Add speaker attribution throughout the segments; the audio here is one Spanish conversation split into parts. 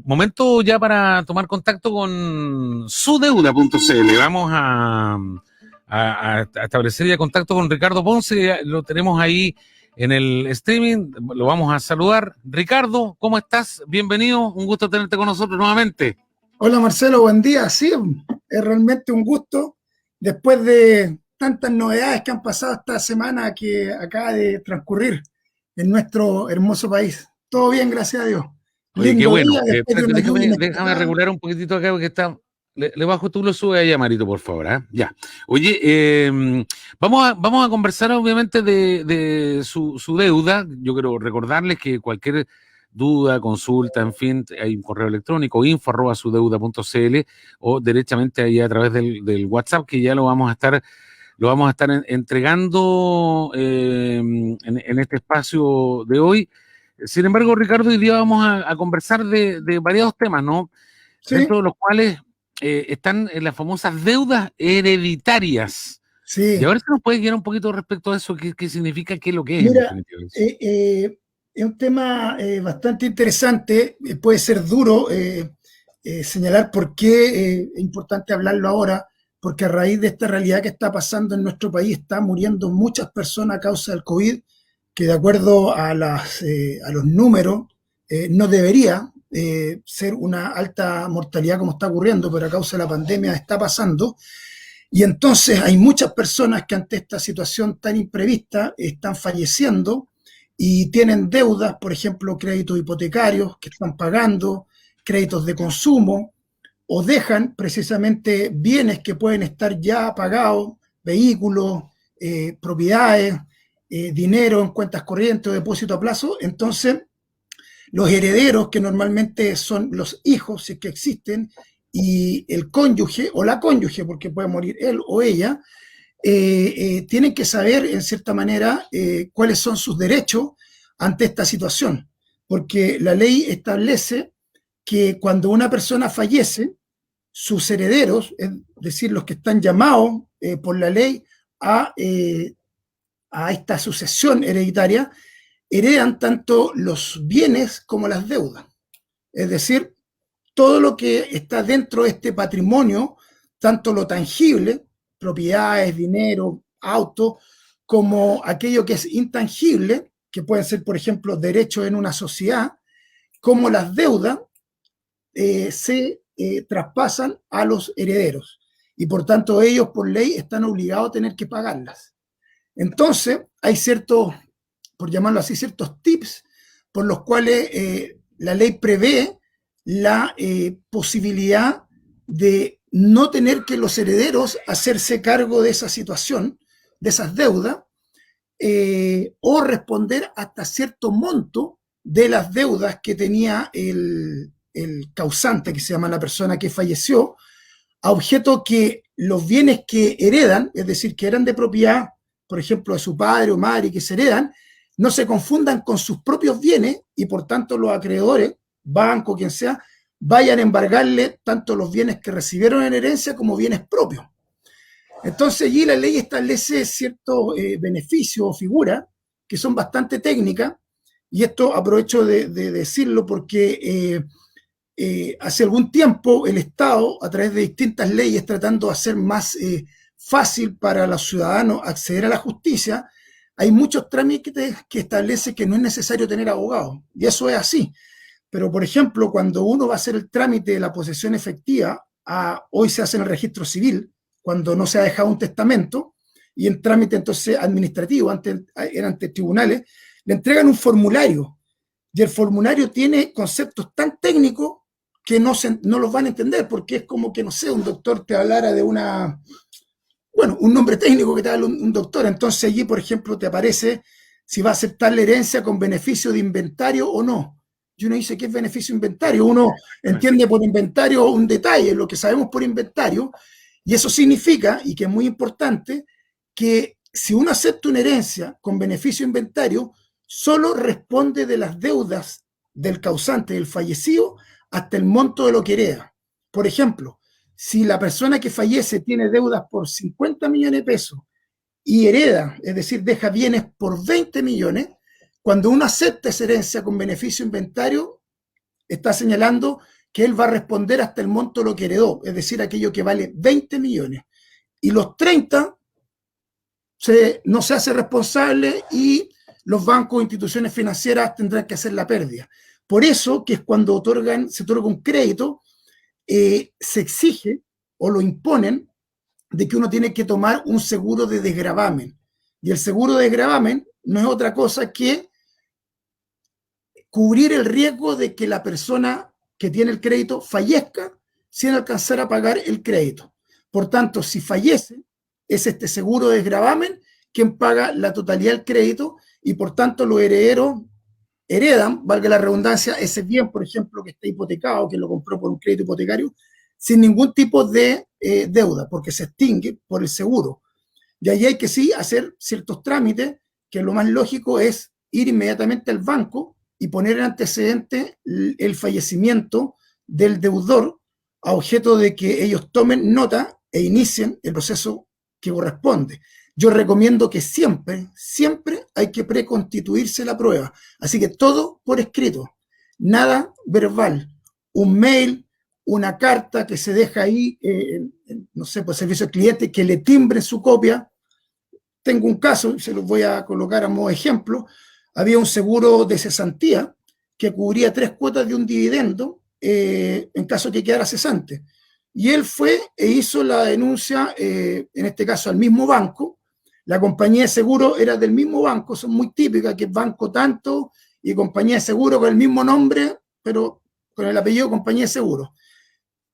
Speaker 1: Momento ya para tomar contacto con sudeuda.cl. Vamos a establecer ya contacto con Ricardo Ponce. Lo tenemos ahí en el streaming. Lo vamos a saludar. Ricardo, ¿cómo estás? Bienvenido. Un gusto tenerte con nosotros nuevamente.
Speaker 2: Hola Marcelo, buen día. Sí, es realmente un gusto. Después de tantas novedades que han pasado esta semana que acaba de transcurrir en nuestro hermoso país. Todo bien, gracias a Dios.
Speaker 1: Oye, qué
Speaker 2: Lindo
Speaker 1: bueno.
Speaker 2: día después de una lluvia
Speaker 1: Déjame
Speaker 2: inesperada.
Speaker 1: regular un poquitito acá porque está. Le bajo, tú lo subes ahí, Marito, por favor. Ya. Oye, vamos a conversar obviamente de su deuda. Yo quiero recordarles que cualquier duda, consulta, en fin, hay un correo electrónico info@sudeuda.cl o derechamente ahí a través del WhatsApp, que ya lo vamos a estar entregando en este espacio de hoy. Sin embargo, Ricardo, hoy día vamos a conversar de variados temas, ¿no?
Speaker 2: Sí,
Speaker 1: Dentro de los cuales están las famosas deudas hereditarias. Y
Speaker 2: sí.
Speaker 1: ahora se nos puede guiar un poquito respecto a eso, qué significa, qué es lo que es en
Speaker 2: Mira,
Speaker 1: definitiva eso.
Speaker 2: es un tema bastante interesante. Puede ser duro señalar por qué es importante hablarlo ahora, porque a raíz de esta realidad que está pasando en nuestro país, están muriendo muchas personas a causa del COVID, que de acuerdo a los números no debería ser una alta mortalidad como está ocurriendo, pero a causa de la pandemia está pasando. Y entonces hay muchas personas que ante esta situación tan imprevista están falleciendo y tienen deudas, por ejemplo, créditos hipotecarios que están pagando, créditos de consumo, o dejan precisamente bienes que pueden estar ya pagados, vehículos, propiedades, dinero en cuentas corrientes o depósito a plazo. Entonces, los herederos, que normalmente son los hijos, si es que existen, y el cónyuge o la cónyuge, porque puede morir él o ella, tienen que saber, en cierta manera, cuáles son sus derechos ante esta situación. Porque la ley establece que cuando una persona fallece, sus herederos, es decir, los que están llamados por la ley a esta sucesión hereditaria, heredan tanto los bienes como las deudas. Es decir, todo lo que está dentro de este patrimonio, tanto lo tangible, propiedades, dinero, autos, como aquello que es intangible, que pueden ser, por ejemplo, derechos en una sociedad, como las deudas, se traspasan a los herederos. Y por tanto ellos, por ley, están obligados a tener que pagarlas. Entonces, hay ciertos, por llamarlo así, ciertos tips por los cuales la ley prevé la posibilidad de no tener que los herederos hacerse cargo de esa situación, de esas deudas, o responder hasta cierto monto de las deudas que tenía el causante, que se llama la persona que falleció, a objeto que los bienes que heredan, es decir, que eran de propiedad, por ejemplo, de su padre o madre, que se heredan, no se confundan con sus propios bienes y por tanto los acreedores, banco, quien sea, vayan a embargarle tanto los bienes que recibieron en herencia como bienes propios. Entonces allí la ley establece ciertos beneficios o figuras que son bastante técnicas, y esto aprovecho de decirlo porque hace algún tiempo el Estado, a través de distintas leyes, tratando de hacer más fácil para los ciudadanos acceder a la justicia, hay muchos trámites que establecen que no es necesario tener abogado, y eso es así. Pero, por ejemplo, cuando uno va a hacer el trámite de la posesión efectiva, hoy se hace en el registro civil, cuando no se ha dejado un testamento, y en trámite entonces administrativo, antes era ante tribunales, le entregan un formulario, y el formulario tiene conceptos tan técnicos que no los van a entender, porque es como que, no sé, un doctor te hablara de un nombre técnico que te da un doctor. Entonces allí, por ejemplo, te aparece si va a aceptar la herencia con beneficio de inventario o no. Y uno dice, ¿qué es beneficio de inventario? Uno entiende por inventario un detalle, lo que sabemos por inventario, y eso significa, y que es muy importante, que si uno acepta una herencia con beneficio de inventario, solo responde de las deudas del causante, del fallecido, hasta el monto de lo que hereda. Por ejemplo, si la persona que fallece tiene deudas por 50 millones de pesos y hereda, es decir, deja bienes por 20 millones, cuando uno acepta esa herencia con beneficio inventario, está señalando que él va a responder hasta el monto de lo que heredó, es decir, aquello que vale 20 millones. Y los 30 no se hace responsable y los bancos o instituciones financieras tendrán que hacer la pérdida. Por eso que es cuando se otorga un crédito, se exige o lo imponen de que uno tiene que tomar un seguro de desgravamen. Y el seguro de desgravamen no es otra cosa que cubrir el riesgo de que la persona que tiene el crédito fallezca sin alcanzar a pagar el crédito. Por tanto, si fallece, es este seguro de desgravamen quien paga la totalidad del crédito y por tanto los herederos heredan, valga la redundancia, ese bien, por ejemplo, que está hipotecado, que lo compró por un crédito hipotecario, sin ningún tipo de deuda, porque se extingue por el seguro. Y ahí hay que sí hacer ciertos trámites, que lo más lógico es ir inmediatamente al banco y poner en antecedente el fallecimiento del deudor a objeto de que ellos tomen nota e inicien el proceso que corresponde. Yo recomiendo que siempre hay que preconstituirse la prueba. Así que todo por escrito, nada verbal. Un mail, una carta que se deja ahí, no sé, por servicio al cliente, que le timbre su copia. Tengo un caso, se los voy a colocar a modo de ejemplo. Había un seguro de cesantía que cubría 3 cuotas de un dividendo en caso de que quedara cesante. Y él fue e hizo la denuncia, en este caso al mismo banco. La compañía de seguro era del mismo banco, son muy típicas, que es banco tanto y compañía de seguro con el mismo nombre, pero con el apellido compañía de seguro.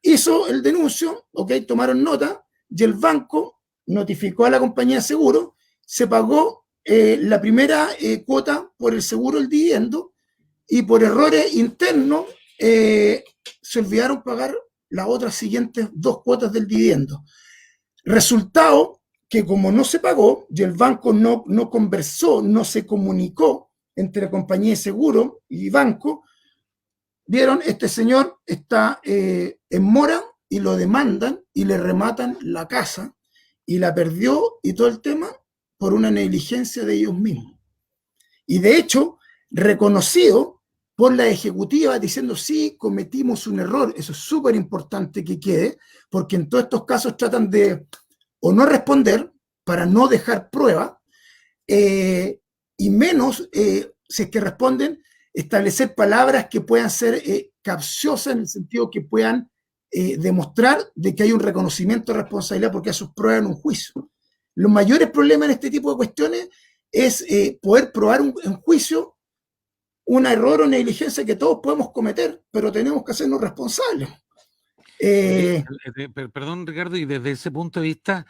Speaker 2: Hizo el denuncio, ok, tomaron nota, y el banco notificó a la compañía de seguro, se pagó la primera cuota por el seguro del dividendo y por errores internos se olvidaron pagar las otras siguientes 2 cuotas del dividendo. Resultado que como no se pagó y el banco no conversó, no se comunicó entre la compañía de seguro y banco, vieron, este señor está en mora y lo demandan y le rematan la casa y la perdió y todo el tema por una negligencia de ellos mismos. Y de hecho, reconocido por la ejecutiva diciendo, sí, cometimos un error. Eso es súper importante que quede, porque en todos estos casos tratan de o no responder para no dejar prueba, y menos, si es que responden, establecer palabras que puedan ser capciosas en el sentido que puedan demostrar de que hay un reconocimiento de responsabilidad porque eso es prueba en un juicio. Los mayores problemas en este tipo de cuestiones es poder probar en juicio un error o negligencia que todos podemos cometer, pero tenemos que hacernos responsables.
Speaker 1: Perdón, Ricardo, y desde ese punto de vista,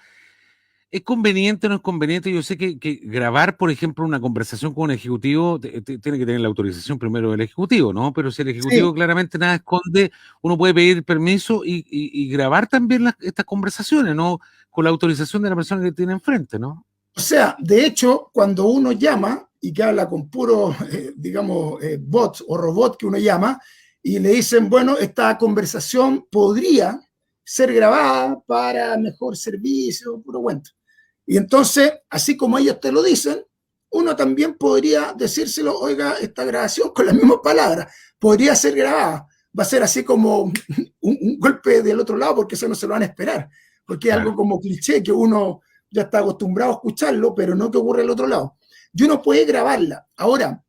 Speaker 1: ¿es conveniente o no es conveniente? Yo sé que grabar, por ejemplo, una conversación con un ejecutivo tiene que tener la autorización primero del ejecutivo, ¿no? Pero si el ejecutivo claramente nada esconde, uno puede pedir permiso y grabar también estas conversaciones, ¿no? Con la autorización de la persona que tiene enfrente, ¿no?
Speaker 2: O sea, de hecho, cuando uno llama y que habla con puro, digamos, bots o robot que uno llama, y le dicen, bueno, esta conversación podría ser grabada para mejor servicio, puro cuento. Y entonces, así como ellos te lo dicen, uno también podría decírselo, oiga, esta grabación con las mismas palabras podría ser grabada. Va a ser así como un golpe del otro lado porque eso no se lo van a esperar, porque es algo como cliché que uno ya está acostumbrado a escucharlo, pero no que ocurre al otro lado. Y uno puede grabarla. Ahora,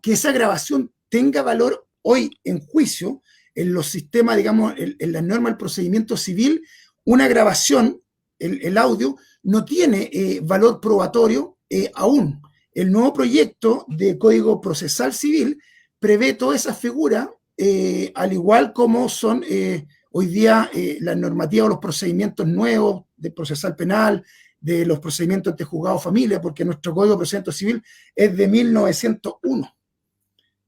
Speaker 2: que esa grabación tenga valor hoy en juicio, en los sistemas, digamos, en las normas del procedimiento civil, una grabación, el audio, no tiene valor probatorio aún. El nuevo proyecto de Código Procesal Civil prevé toda esa figura, al igual como son hoy día las normativas o los procedimientos nuevos de procesal penal, de los procedimientos ante juzgado familia, porque nuestro Código de Procedimiento Civil es de 1901.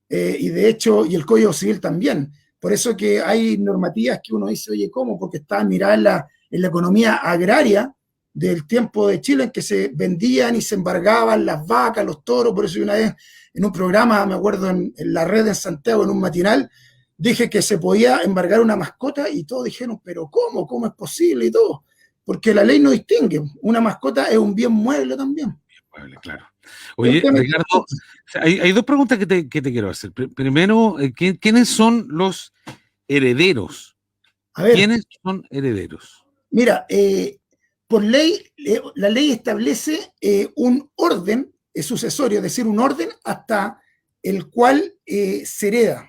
Speaker 2: Y de hecho, y el Código Civil también. Por eso que hay normativas que uno dice, oye, ¿cómo? Porque estaban miradas en la economía agraria del tiempo de Chile en que se vendían y se embargaban las vacas, los toros. Por eso una vez en un programa, me acuerdo en la red en Santiago, en un matinal, dije que se podía embargar una mascota y todos dijeron, pero ¿cómo? ¿Cómo es posible? Y todo. Porque la ley no distingue. Una mascota es un bien mueble también.
Speaker 1: probable, claro.
Speaker 2: Es un
Speaker 1: Oye,
Speaker 2: tema
Speaker 1: Ricardo,
Speaker 2: importante.
Speaker 1: hay dos preguntas que te quiero hacer. Primero, ¿quiénes son los herederos?
Speaker 2: A ver,
Speaker 1: ¿Quiénes son herederos?
Speaker 2: mira, por ley, la ley establece un orden sucesorio, es decir, un orden hasta el cual se hereda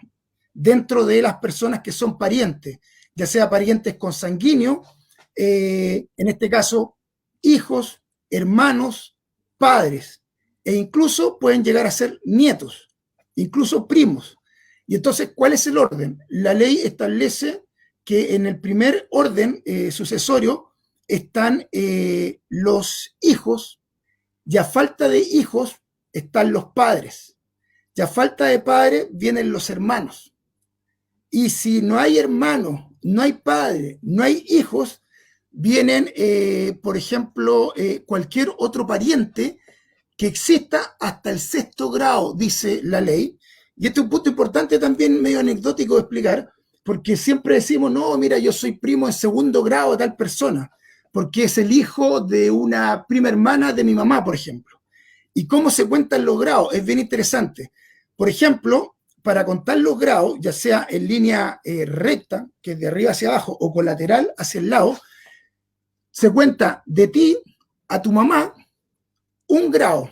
Speaker 2: dentro de las personas que son parientes, ya sea parientes consanguíneos, en este caso, hijos, hermanos, padres, e incluso pueden llegar a ser nietos, incluso primos. Y entonces, ¿cuál es el orden? La ley establece que en el primer orden sucesorio están los hijos, y a falta de hijos están los padres, y a falta de padres vienen los hermanos. Y si no hay hermanos, no hay padre, no hay hijos, vienen, por ejemplo, cualquier otro pariente que exista hasta el sexto grado, dice la ley. Y este es un punto importante también, medio anecdótico de explicar, porque siempre decimos, no, mira, yo soy primo en segundo grado de tal persona, porque es el hijo de una prima hermana de mi mamá, por ejemplo. ¿Y cómo se cuentan los grados? Es bien interesante. Por ejemplo, para contar los grados, ya sea en línea recta, que es de arriba hacia abajo, o colateral hacia el lado, se cuenta de ti a tu mamá 1 grado,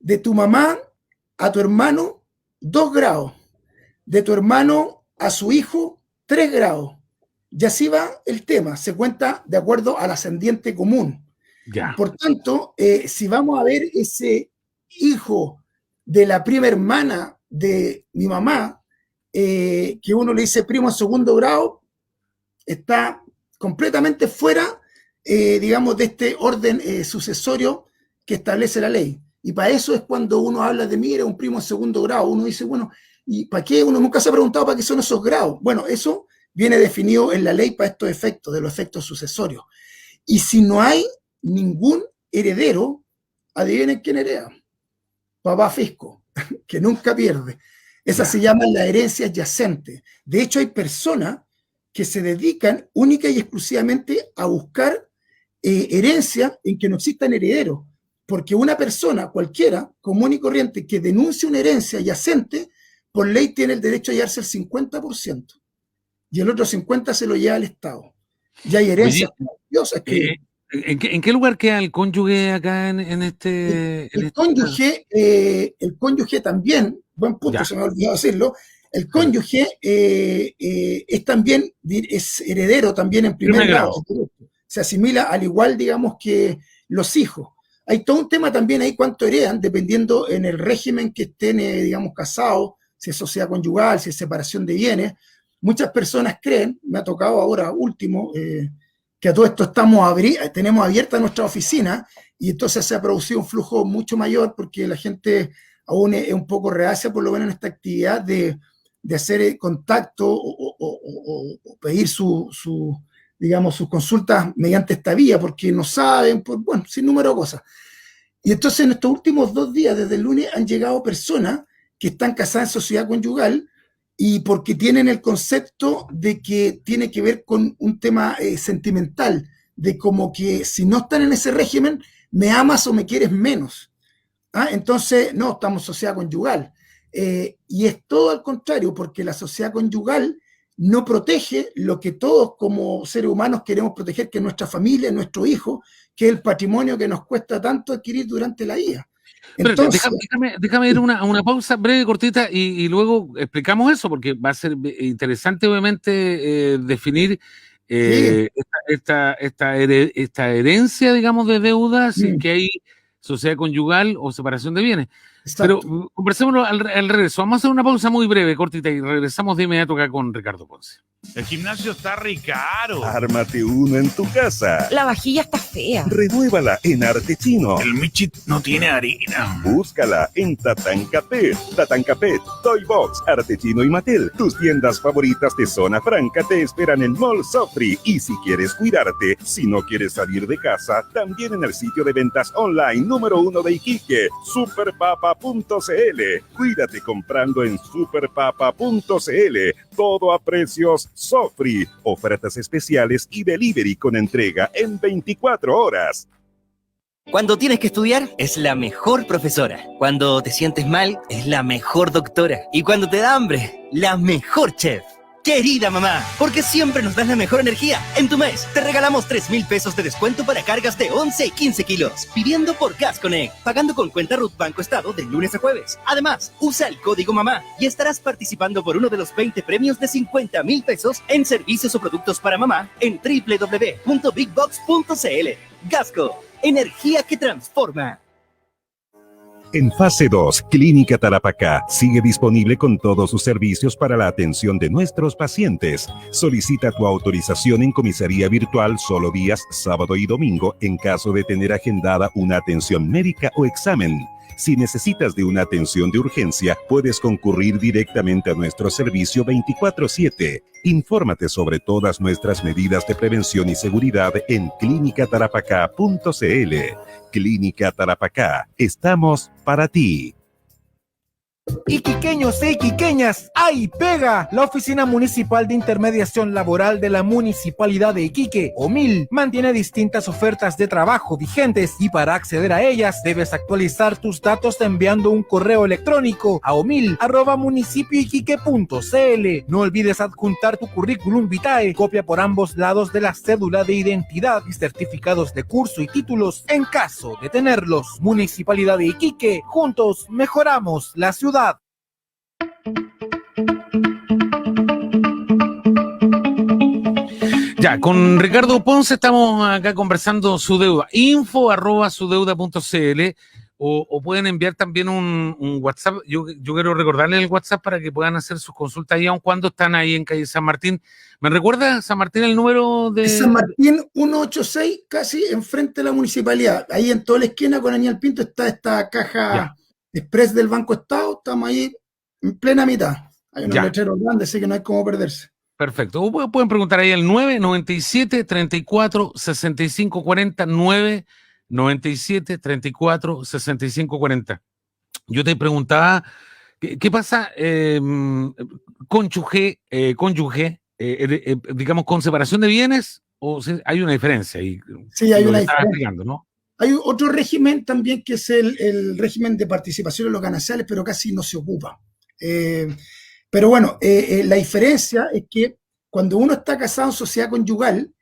Speaker 2: de tu mamá a tu hermano 2 grados, de tu hermano a su hijo 3 grados. Y así va el tema, se cuenta de acuerdo al ascendiente común.
Speaker 1: Ya.
Speaker 2: Por tanto, si vamos a ver ese hijo de la prima hermana de mi mamá, que uno le dice primo en segundo grado, está completamente fuera, digamos, de este orden sucesorio que establece la ley. Y para eso es cuando uno habla de, mira, un primo en segundo grado, uno dice, bueno, ¿y para qué? Uno nunca se ha preguntado para qué son esos grados. Bueno, eso viene definido en la ley para estos efectos, de los efectos sucesorios. Y si no hay ningún heredero, adivinen quién hereda. Papá fisco, que nunca pierde. Esa se llama la herencia adyacente. De hecho, hay personas que se dedican única y exclusivamente a buscar herencia en que no existan herederos. Porque una persona cualquiera, común y corriente, que denuncie una herencia adyacente, por ley tiene el derecho a llevarse el 50%. Y el otro 50% se lo lleva al Estado. Y hay herencias maravillosas que...
Speaker 1: ¿En qué lugar queda el cónyuge acá en este?
Speaker 2: El cónyuge también, buen punto,
Speaker 1: Ya.
Speaker 2: se me ha olvidado decirlo, el cónyuge es también, es heredero también en primer grado. Se asimila al igual, digamos, que los hijos. Hay todo un tema también ahí cuánto heredan, dependiendo en el régimen que estén, digamos, casados, si es sociedad conyugal, si es separación de bienes. Muchas personas creen, me ha tocado ahora último, que a todo esto tenemos abierta nuestra oficina y entonces se ha producido un flujo mucho mayor porque la gente aún es un poco reacia, por lo menos en esta actividad, de hacer contacto o pedir digamos, sus consultas mediante esta vía, porque no saben, bueno, sin número de cosas. Y entonces en estos últimos 2 días, desde el lunes, han llegado personas que están casadas en sociedad conyugal y porque tienen el concepto de que tiene que ver con un tema sentimental, de como que si no están en ese régimen, me amas o me quieres menos. Entonces, no, estamos en sociedad conyugal. Y es todo al contrario, porque la sociedad conyugal no protege lo que todos como seres humanos queremos proteger, que es nuestra familia, nuestro hijo, que es el patrimonio que nos cuesta tanto adquirir durante la vida.
Speaker 1: Entonces, déjame ir a una pausa breve, cortita, y luego explicamos eso, porque va a ser interesante, obviamente, definir esta herencia, digamos, de deuda, si es que hay sociedad conyugal o separación de bienes. Exacto. Pero conversémoslo al regreso. Vamos a hacer una pausa muy breve, cortita, y regresamos de inmediato acá con Ricardo Ponce.
Speaker 3: El gimnasio está re caro.
Speaker 4: Ármate uno en tu casa.
Speaker 5: La vajilla está fea.
Speaker 4: Renuévala en Arte Chino.
Speaker 3: El Michit no tiene harina.
Speaker 4: Búscala en Tatancapet. Tatancapet, Toy Box, Arte Chino y Mattel. Tus tiendas favoritas de Zona Franca te esperan en Mall Sofri. Y si quieres cuidarte, si no quieres salir de casa, también en el sitio de ventas online número 1 de Iquique, superpapa.cl. Cuídate comprando en superpapa.cl. Todo a precios Sofri, ofertas especiales y delivery con entrega en 24 horas.
Speaker 5: Cuando tienes que estudiar, es la mejor profesora. Cuando te sientes mal, es la mejor doctora. Y cuando te da hambre, la mejor chef. Querida mamá, porque siempre nos das la mejor energía. En tu mes, te regalamos 3,000 pesos de descuento para cargas de 11 y 15 kilos. Pidiendo por Gas Connect, pagando con cuenta Ruth Banco Estado de lunes a jueves. Además, usa el código MAMÁ y estarás participando por uno de los 20 premios de 50,000 pesos en servicios o productos para mamá en www.bigbox.cl. Gasco, energía que transforma.
Speaker 4: En fase 2, Clínica Tarapacá sigue disponible con todos sus servicios para la atención de nuestros pacientes. Solicita tu autorización en comisaría virtual solo días sábado y domingo en caso de tener agendada una atención médica o examen. Si necesitas de una atención de urgencia, puedes concurrir directamente a nuestro servicio 24/7. Infórmate sobre todas nuestras medidas de prevención y seguridad en clinicatarapacá.cl. Clínica Tarapacá, estamos para ti.
Speaker 6: Iquiqueños e iquiqueñas, ¡ay pega! La Oficina Municipal de Intermediación Laboral de la Municipalidad de Iquique, OMIL, mantiene distintas ofertas de trabajo vigentes y para acceder a ellas debes actualizar tus datos enviando un correo electrónico a omil@municipioiquique.cl. No olvides adjuntar tu currículum vitae, copia por ambos lados de la cédula de identidad y certificados de curso y títulos en caso de tenerlos. Municipalidad de Iquique, juntos mejoramos la ciudad.
Speaker 1: Ya, con Ricardo Ponce estamos acá conversando su deuda. info@sudeuda.cl o pueden enviar también un WhatsApp. Yo quiero recordarles el WhatsApp para que puedan hacer sus consultas ahí, aun cuando están ahí en calle San Martín. ¿Me recuerda, San Martín, el número de...?
Speaker 2: San Martín 186, casi enfrente de la municipalidad. Ahí en toda la esquina con Aníbal Pinto está esta caja express del Banco Estado. Estamos ahí en plena mitad. Hay unos letreros grandes, así que no hay cómo perderse.
Speaker 1: Perfecto. O pueden preguntar ahí al 997 34 65 40, 997 34 65 40. Yo te preguntaba, ¿qué pasa cónyuge, digamos, con separación de bienes? ¿O hay una diferencia ahí?
Speaker 2: Sí, hay una diferencia.
Speaker 1: ¿No?
Speaker 2: Hay otro régimen también que es el régimen de participación en los gananciales, pero casi no se ocupa. Pero bueno, la diferencia es que cuando uno está casado en sociedad conyugal,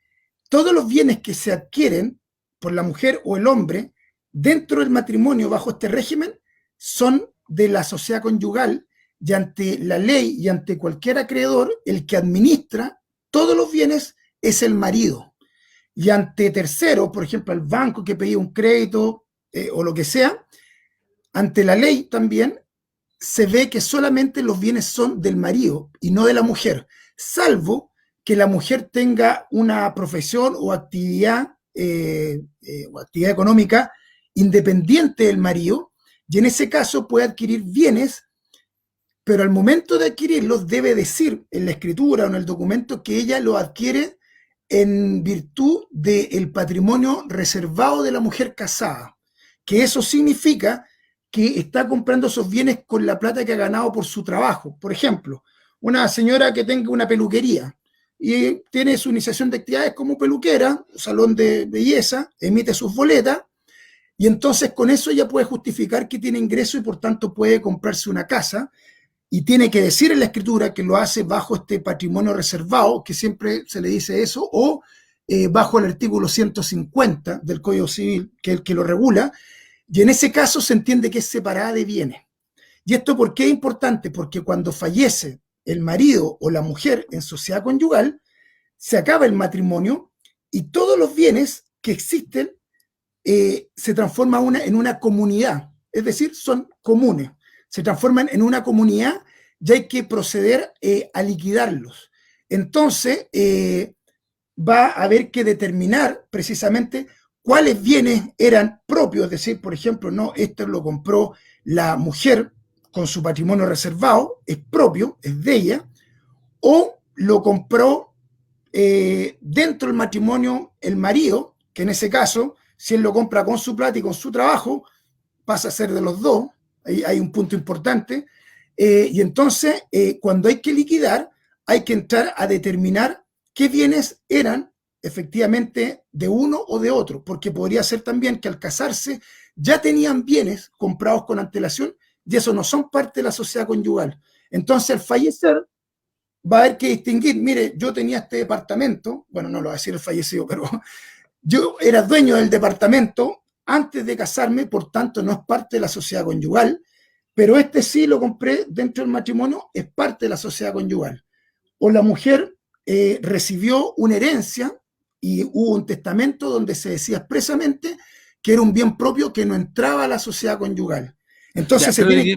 Speaker 2: todos los bienes que se adquieren por la mujer o el hombre dentro del matrimonio bajo este régimen son de la sociedad conyugal, y ante la ley y ante cualquier acreedor, el que administra todos los bienes es el marido. Y ante terceros, por ejemplo, el banco que pedía un crédito o lo que sea, ante la ley también se ve que solamente los bienes son del marido y no de la mujer, salvo que la mujer tenga una profesión o actividad económica independiente del marido, y en ese caso puede adquirir bienes, pero al momento de adquirirlos debe decir en la escritura o en el documento que ella lo adquiere en virtud del patrimonio reservado de la mujer casada, que eso significa que está comprando esos bienes con la plata que ha ganado por su trabajo. Por ejemplo, una señora que tenga una peluquería y tiene su iniciación de actividades como peluquera, un salón de belleza, emite sus boletas, y entonces con eso ella puede justificar que tiene ingreso y por tanto puede comprarse una casa, y tiene que decir en la escritura que lo hace bajo este patrimonio reservado, que siempre se le dice eso, o bajo el artículo 150 del Código Civil, que es el que lo regula, y en ese caso se entiende que es separada de bienes. ¿Y esto por qué es importante? Porque cuando fallece el marido o la mujer en sociedad conyugal, se acaba el matrimonio y todos los bienes que existen se transforman en una comunidad, es decir, son comunes, se transforman en una comunidad y hay que proceder a liquidarlos. Entonces, va a haber que determinar precisamente cuáles bienes eran propios, es decir, por ejemplo, no, esto lo compró la mujer con su patrimonio reservado, es propio, es de ella, o lo compró dentro del matrimonio el marido, que en ese caso, si él lo compra con su plata y con su trabajo, pasa a ser de los dos, ahí hay un punto importante, y entonces cuando hay que liquidar, hay que entrar a determinar qué bienes eran efectivamente de uno o de otro, porque podría ser también que al casarse ya tenían bienes comprados con antelación y eso no son parte de la sociedad conyugal. Entonces, al fallecer, va a haber que distinguir, mire, yo tenía este departamento, bueno, no lo va a decir el fallecido, pero yo era dueño del departamento antes de casarme, por tanto no es parte de la sociedad conyugal, pero este sí lo compré dentro del matrimonio, es parte de la sociedad conyugal. O la mujer recibió una herencia y hubo un testamento donde se decía expresamente que era un bien propio que no entraba a la sociedad conyugal. Entonces
Speaker 1: Ya,
Speaker 2: se tiene que...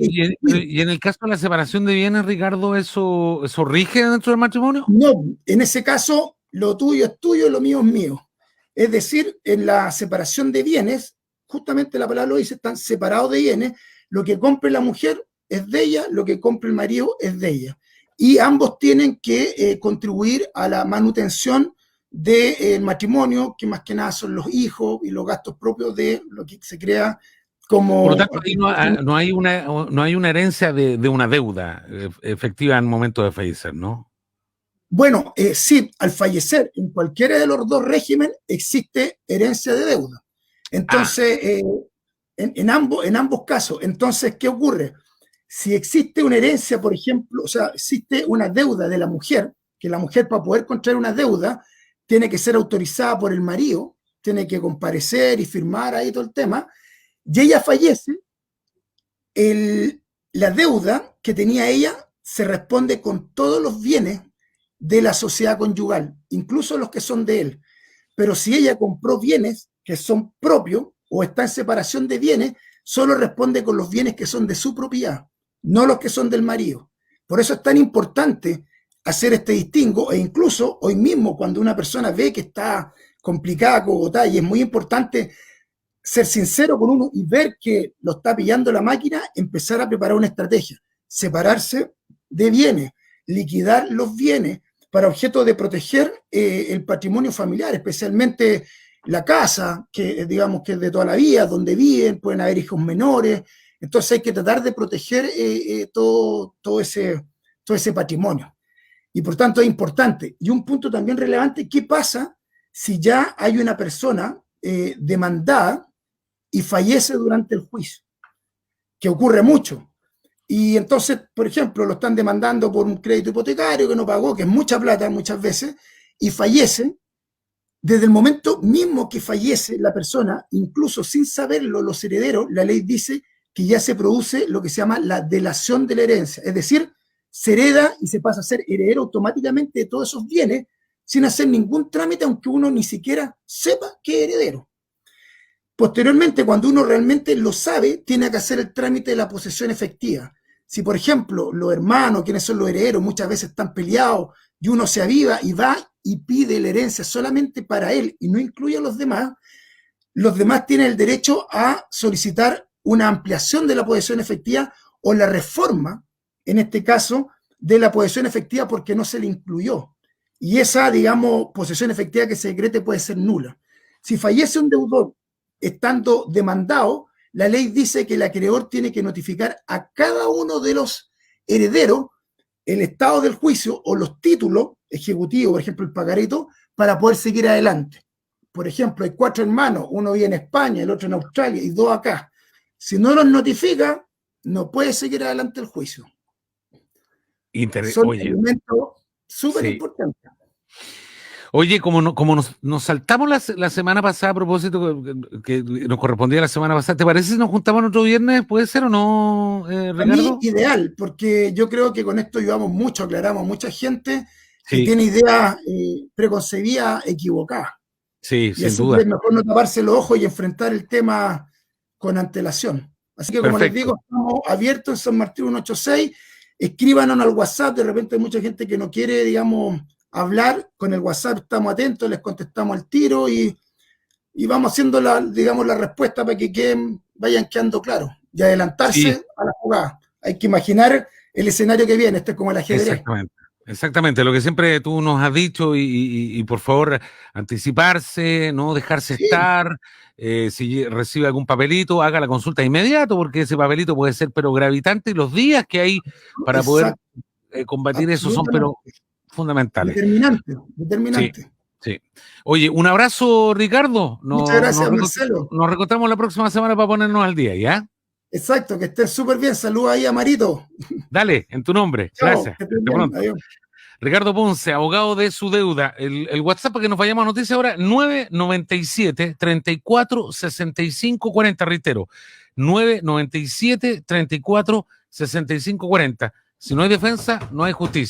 Speaker 1: y en el caso de la separación de bienes, Ricardo, ¿eso rige dentro del matrimonio?
Speaker 2: No, en ese caso, lo tuyo es tuyo y lo mío es mío. Es decir, en la separación de bienes, justamente la palabra lo dice, están separados de bienes, lo que compre la mujer es de ella, lo que compre el marido es de ella. Y ambos tienen que contribuir a la manutención del matrimonio, que más que nada son los hijos y los gastos propios de lo que se crea como...
Speaker 1: Por lo tanto, ahí no hay una herencia de una deuda efectiva en el momento de fallecer, ¿no?
Speaker 2: Bueno, sí, al fallecer en cualquiera de los dos regímenes existe herencia de deuda. Entonces, en ambos casos, entonces, ¿qué ocurre? Si existe una herencia, por ejemplo, o sea, existe una deuda de la mujer, que la mujer para poder contraer una deuda tiene que ser autorizada por el marido, tiene que comparecer y firmar ahí todo el tema, y ella fallece, la deuda que tenía ella se responde con todos los bienes de la sociedad conyugal, incluso los que son de él. Pero si ella compró bienes que son propios o está en separación de bienes, solo responde con los bienes que son de su propiedad, no los que son del marido. Por eso es tan importante hacer este distingo, e incluso hoy mismo cuando una persona ve que está complicada, cogotada, y es muy importante ser sincero con uno y ver que lo está pillando la máquina, empezar a preparar una estrategia, separarse de bienes, liquidar los bienes para objeto de proteger el patrimonio familiar, especialmente la casa, que digamos que es de toda la vida, donde viven, pueden haber hijos menores, entonces hay que tratar de proteger todo ese patrimonio. Y por tanto es importante. Y un punto también relevante, ¿qué pasa si ya hay una persona demandada y fallece durante el juicio? Que ocurre mucho. Y entonces, por ejemplo, lo están demandando por un crédito hipotecario que no pagó, que es mucha plata muchas veces, y fallece. Desde el momento mismo que fallece la persona, incluso sin saberlo los herederos, la ley dice que ya se produce lo que se llama la delación de la herencia. Es decir, se hereda y se pasa a ser heredero automáticamente de todos esos bienes sin hacer ningún trámite, aunque uno ni siquiera sepa que es heredero. Posteriormente, cuando uno realmente lo sabe, tiene que hacer el trámite de la posesión efectiva. Si, por ejemplo, los hermanos, quienes son los herederos, muchas veces están peleados y uno se aviva y va y pide la herencia solamente para él y no incluye a los demás tienen el derecho a solicitar una ampliación de la posesión efectiva o la reforma, en este caso, de la posesión efectiva porque no se le incluyó. Y esa, digamos, posesión efectiva que se decrete puede ser nula. Si fallece un deudor estando demandado, la ley dice que el acreedor tiene que notificar a cada uno de los herederos el estado del juicio o los títulos ejecutivos, por ejemplo, el pagarito, para poder seguir adelante. Por ejemplo, hay 4 hermanos, uno vive en España, el otro en Australia y 2 acá. Si no los notifica, no puede seguir adelante el juicio. Son elementos súper importantes.
Speaker 1: Oye, como nos saltamos la semana pasada a propósito que nos correspondía la semana pasada, ¿te parece si nos juntamos otro viernes? ¿Puede ser o no, Ricardo?
Speaker 2: A mí, ideal, porque yo creo que con esto ayudamos mucho, aclaramos a mucha gente que tiene ideas preconcebidas, equivocadas.
Speaker 1: Sí,
Speaker 2: y
Speaker 1: sin duda.
Speaker 2: Es mejor no taparse los ojos y enfrentar el tema con antelación. Así que, como les digo, estamos abiertos en San Martín 186. Escríbanos al WhatsApp. De repente hay mucha gente que no quiere, digamos, hablar. Con el WhatsApp estamos atentos, les contestamos al tiro y vamos haciendo la respuesta para que vayan quedando claros y adelantarse a la jugada. Hay que imaginar el escenario que viene. Esto es como el ajedrez.
Speaker 1: Exactamente, lo que siempre tú nos has dicho y por favor anticiparse, no dejarse estar, si recibe algún papelito, haga la consulta inmediato porque ese papelito puede ser pero gravitante y los días que hay para poder combatir eso son pero fundamentales.
Speaker 2: Determinante.
Speaker 1: Sí. Oye, un abrazo, Ricardo.
Speaker 2: Muchas gracias, Marcelo.
Speaker 1: Nos reencontramos la próxima semana para ponernos al día, ¿ya?
Speaker 2: Exacto, que estén súper bien. Saludos ahí a Marito.
Speaker 1: Dale, en tu nombre.
Speaker 2: Chao,
Speaker 1: Gracias.
Speaker 2: que estén
Speaker 1: Hasta
Speaker 2: bien.
Speaker 1: pronto.
Speaker 2: Adiós.
Speaker 1: Ricardo Ponce, abogado de su deuda. El WhatsApp para que nos vayamos a noticias ahora, 997-34-65-40, reitero, 997-34-65-40. Si no hay defensa, no hay justicia.